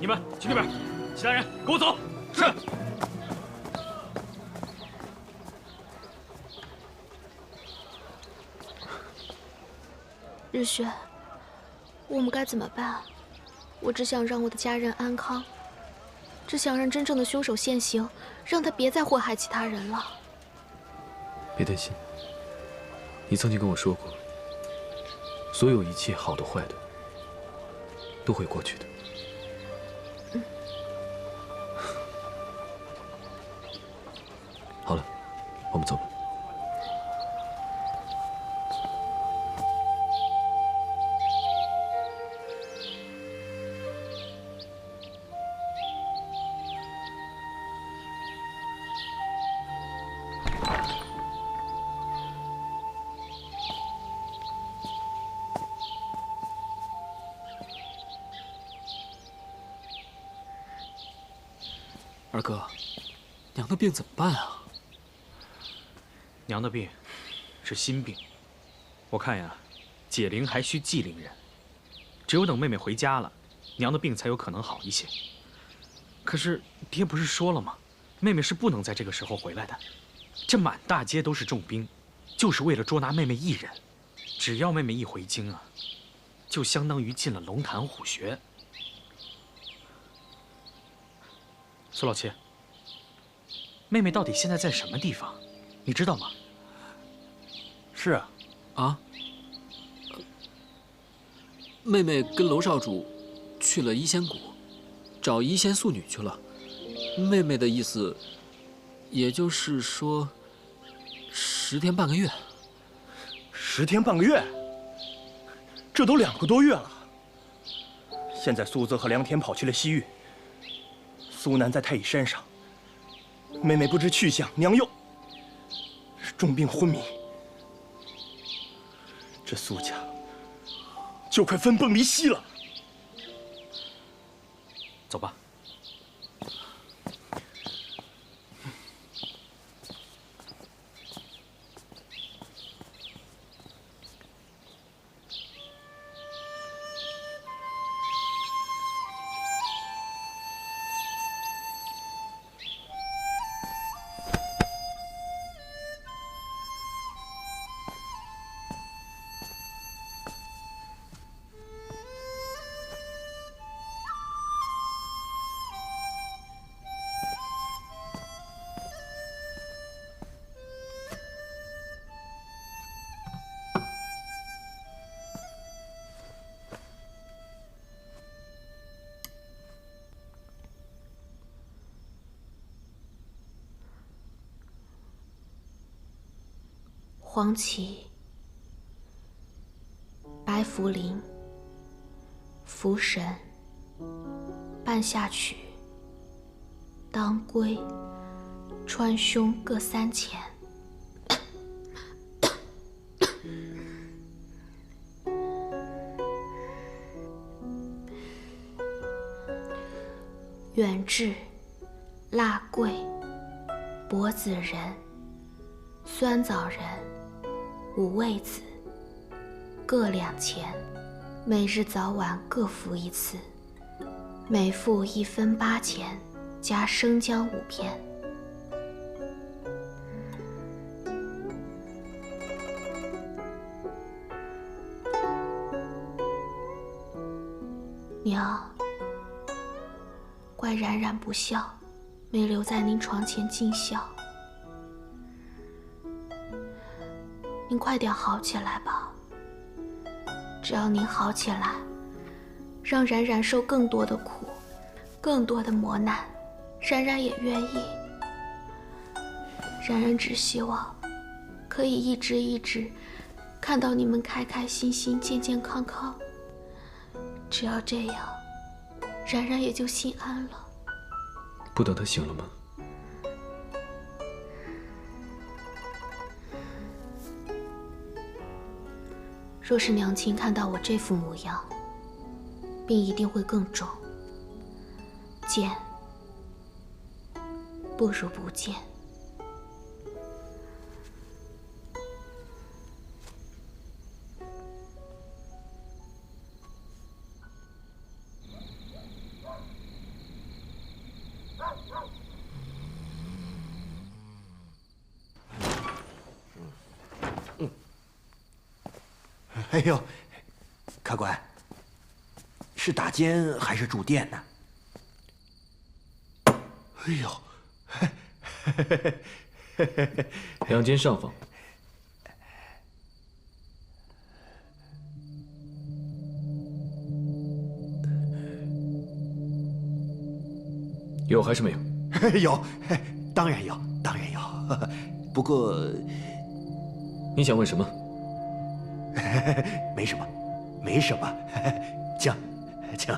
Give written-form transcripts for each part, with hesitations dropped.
你们去那边，其他人跟我走。是。日雪，我们该怎么办？我只想让我的家人安康，只想让真正的凶手现形，让他别再祸害其他人了。别担心，你曾经跟我说过，所有一切好的坏的都会过去的。好了，我们走吧。二哥，娘的病怎么办啊？娘的病是心病，我看呀，解铃还需系铃人。只有等妹妹回家了，娘的病才有可能好一些。可是爹不是说了吗？妹妹是不能在这个时候回来的。这满大街都是重兵，就是为了捉拿妹妹一人。只要妹妹一回京啊，就相当于进了龙潭虎穴。苏老七，妹妹到底现在在什么地方？你知道吗？是啊，啊？妹妹跟娄少主去了医仙谷，找医仙素女去了。妹妹的意思，也就是说，10天半个月。10天半个月，这都2个多月了。现在苏泽和梁天跑去了西域，苏南在太乙山上，妹妹不知去向，娘又重病昏迷，这苏家就快分崩离析了。走吧。黄芪、白茯苓、茯神、半夏曲、当归、川芎各3钱。远志、辣桂、柏子仁、酸枣仁、五味子各2钱，每日早晚各服1次，每服1分8钱，加生姜5片。娘，怪冉冉不孝，没留在您床前尽孝。您快点好起来吧。只要您好起来，让冉冉受更多的苦，更多的磨难，冉冉也愿意。冉冉只希望可以一直看到你们开开心心、健健康康。只要这样，冉冉也就心安了。不等他醒了吗？若是娘亲看到我这副模样，病一定会更重。见不如不见。哎呦，客官，是打尖还是住店呢？哎呦，2间上房。有还是没有？有，当然有，当然有。不过，你想问什么？没什么，没什么。请，请。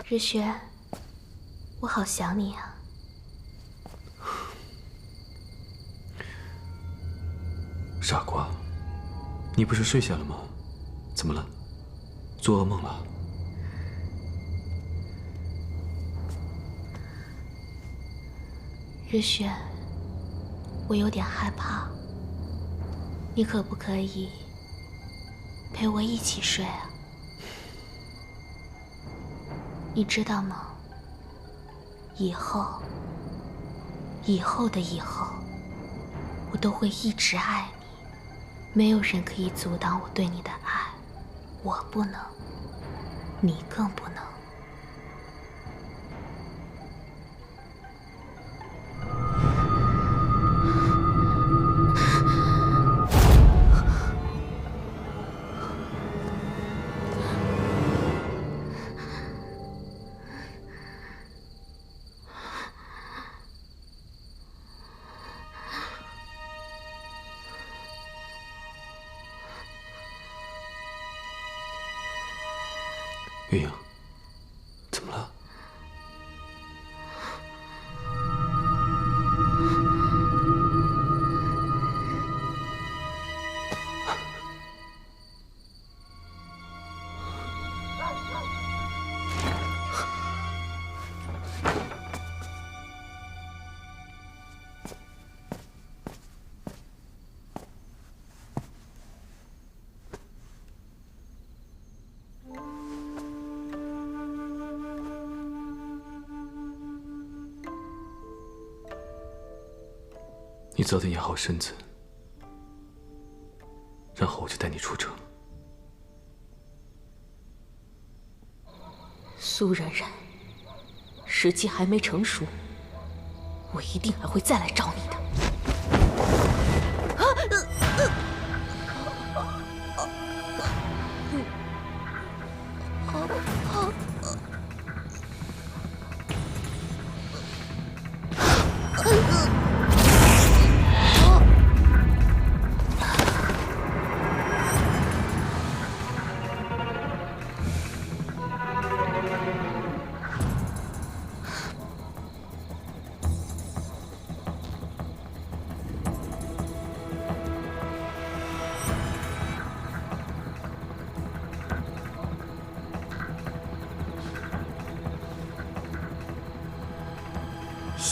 日轩，我好想你啊。傻瓜，你不是睡下了吗？怎么了？做噩梦了？日轩，我有点害怕，你可不可以陪我一起睡啊？你知道吗？以后的以后，我都会一直爱你，没有人可以阻挡我对你的爱，我不能，你更不能。月影，怎么了？你早点养好身子，然后我就带你出城。苏冉冉，时机还没成熟，我一定还会再来找你的。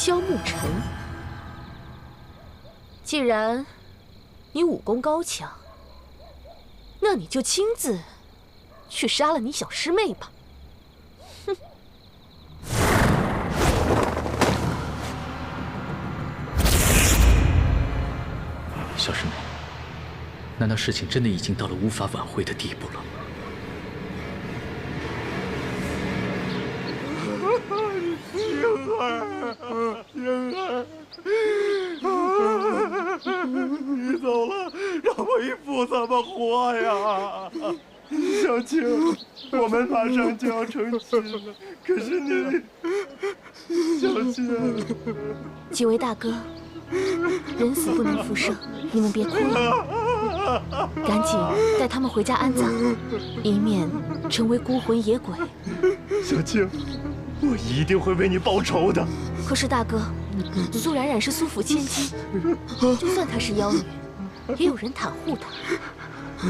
萧沐尘，既然你武功高强，那你就亲自去杀了你小师妹吧。哼！小师妹，难道事情真的已经到了无法挽回的地步了吗？你走了，让为父怎么活呀？小青，我们马上就要成亲了，可是你，小青，几位大哥，人死不能复生，你们别哭了，赶紧带他们回家安葬，以免成为孤魂野鬼。小青，我一定会为你报仇的。可是大哥，苏冉冉是苏府千金，就算她是妖女，也有人袒护她。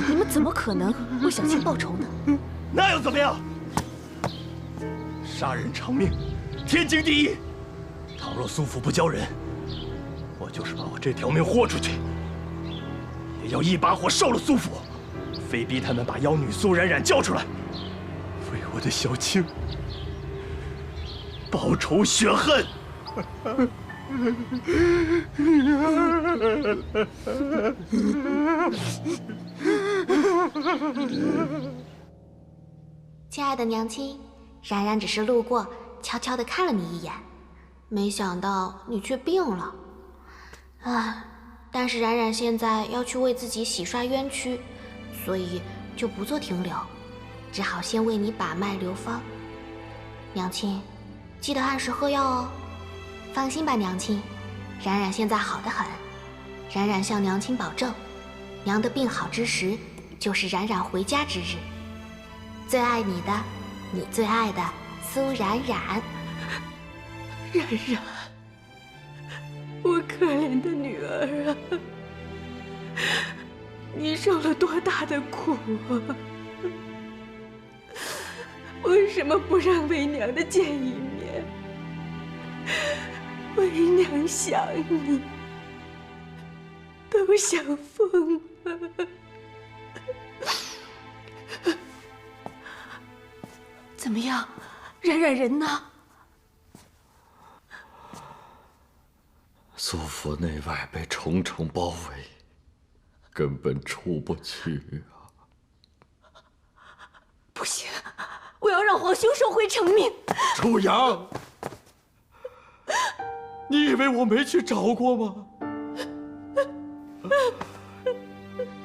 你们怎么可能为小青报仇呢？那又怎么样？杀人偿命，天经地义。倘若苏府不交人，我就是把我这条命豁出去，也要一把火烧了苏府，非逼他们把妖女苏冉冉交出来，为我的小青报仇雪恨。亲爱的娘亲，冉冉只是路过，悄悄地看了你一眼，没想到你却病了。啊，但是冉冉现在要去为自己洗刷冤屈，所以就不做停留，只好先为你把脉留方。娘亲，记得按时喝药哦。放心吧，娘亲，冉冉现在好得很。冉冉向娘亲保证，娘的病好之时，就是冉冉回家之日。最爱你的，你最爱的苏冉冉。冉冉，我可怜的女儿啊，你受了多大的苦啊！为什么不让为娘的见一面？为娘想你，都想疯了。怎么样，冉冉人呢？苏府内外被重重包围，根本出不去啊！不行，我要让皇兄收回成命。楚阳，你以为我没去找过吗？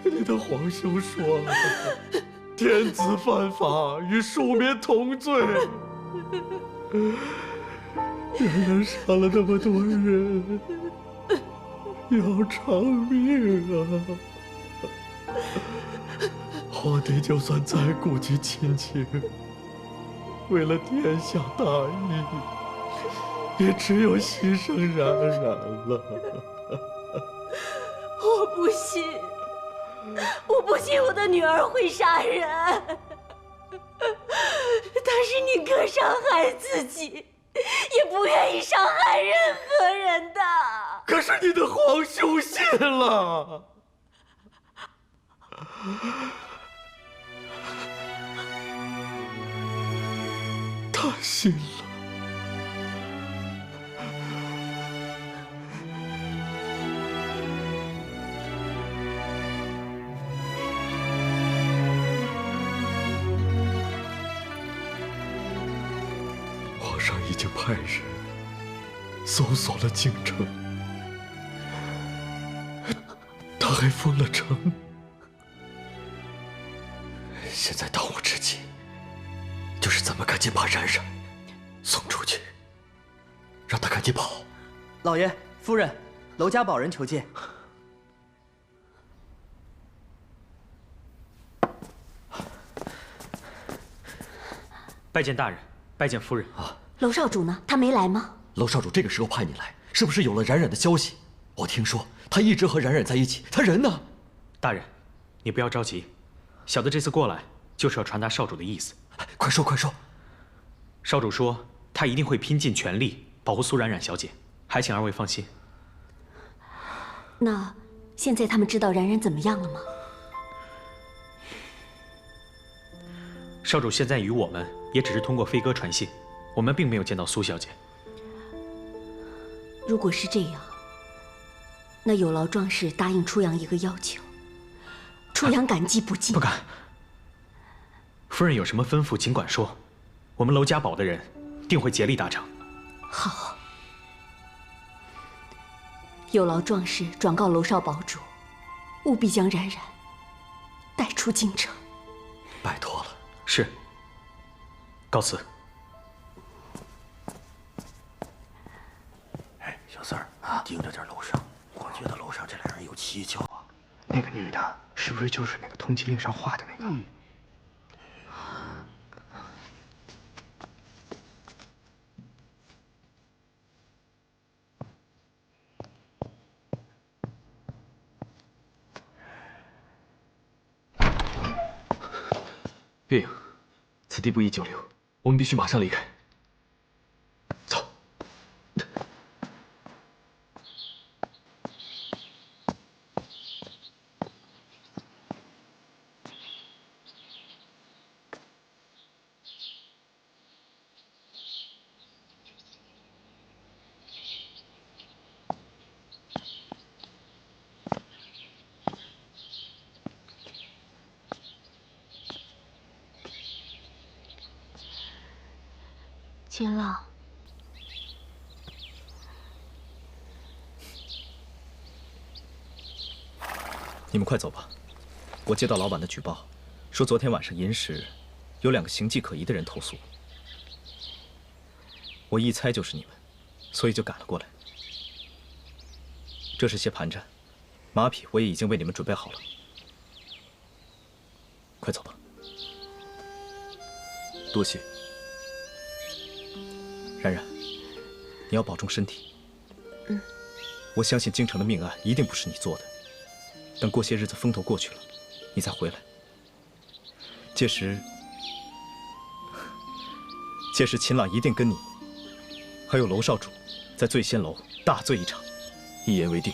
你的皇兄说了，天子犯法与庶民同罪。冉冉杀了那么多人，要偿命啊！皇帝就算再顾及亲情，为了天下大义，也只有牺牲冉冉了。我不信，我不信我的女儿会杀人。她是宁可伤害自己，也不愿意伤害任何人的。可是你的皇兄信了。他信了。皇上已经派人搜索了京城，他还封了城。现在当务之急就是怎么赶紧把冉冉送出去，让他赶紧跑。老爷、夫人，娄家堡人求见。拜见大人，拜见夫人。啊，娄少主呢？他没来吗？娄少主这个时候派你来，是不是有了冉冉的消息？我听说他一直和冉冉在一起，他人呢？大人，你不要着急，小的这次过来就是要传达少主的意思。快说快说！少主说他一定会拼尽全力保护苏冉冉小姐。还请二位放心。那现在他们知道然然怎么样了吗？少主现在与我们也只是通过飞鸽传信，我们并没有见到苏小姐。如果是这样，那有劳壮士答应初阳一个要求，初阳感激不尽。不敢。夫人有什么吩咐，尽管说，我们娄家堡的人定会竭力达成。好。有劳壮士转告娄少堡主，务必将然然带出京城。拜托了。是。告辞。哎，小四儿啊，盯着点楼上，我觉得楼上这俩人有蹊跷啊。那个女的，是不是就是那个通缉令上画的那个？月影，此地不宜久留，我们必须马上离开。走。秦朗，你们快走吧。我接到老板的举报，说昨天晚上寅时，有2个形迹可疑的人投宿。我一猜就是你们，所以就赶了过来。这是些盘缠，马匹我也已经为你们准备好了。快走吧。多谢。然然，你要保重身体。我相信京城的命案一定不是你做的。等过些日子风头过去了，你再回来。届时秦朗一定跟你，还有娄少主，在醉仙楼大醉一场。一言为定。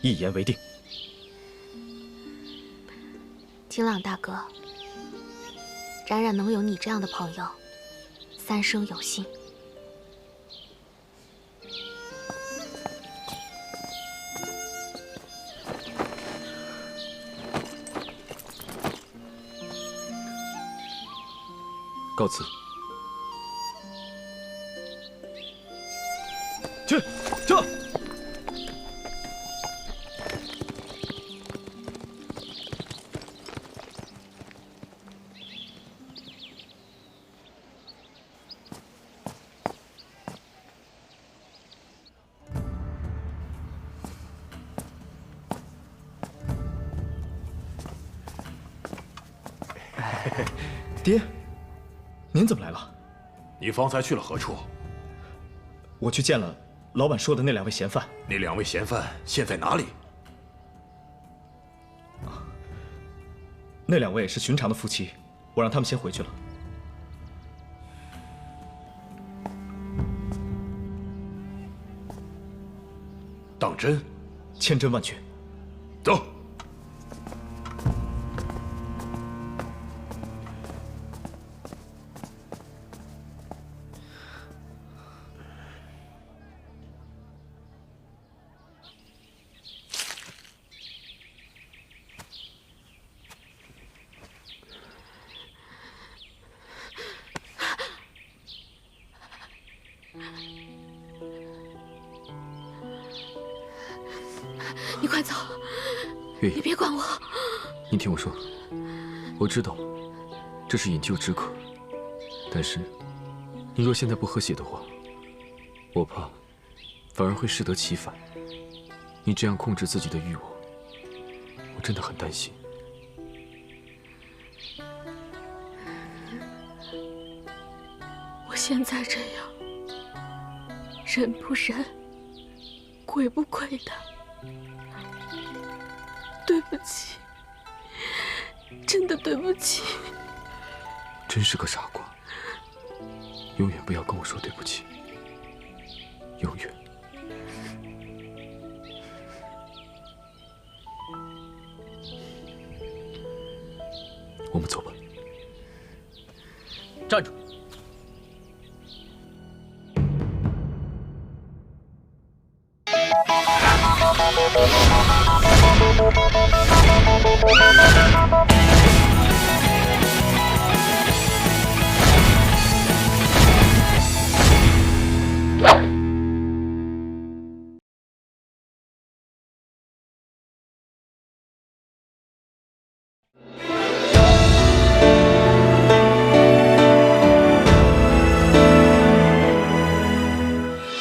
一言为定。秦朗大哥，冉冉能有你这样的朋友，三生有幸。告辞。去。爹，您怎么来了？你方才去了何处？我去见了老板说的那2位嫌犯。那2位嫌犯现在哪里？那2位是寻常的夫妻，我让他们先回去了。当真？千真万确。走。你快走！月影，你别管我。你听我说，我知道这是引咎止渴，但是你若现在不喝血的话，我怕反而会适得其反。你这样控制自己的欲望，我真的很担心。我现在这样，人不人，鬼不鬼的。对不起，真的对不起。真是个傻瓜，永远不要跟我说对不起。永远。我们走吧。站住！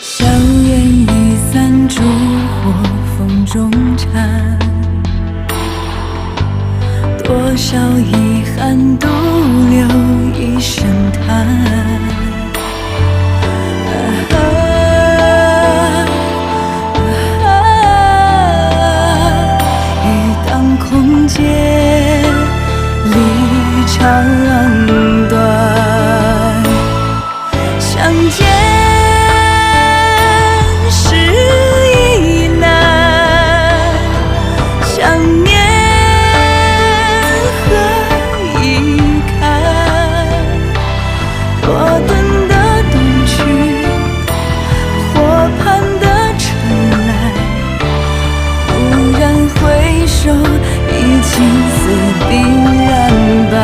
硝烟已散，烛火风中缠，多少遗憾独留一声叹。雨当空阶，离长短，相见是一难，想念何以堪？落顿的冬去，火畔的春来，蓦然回首，已青丝鬓染白。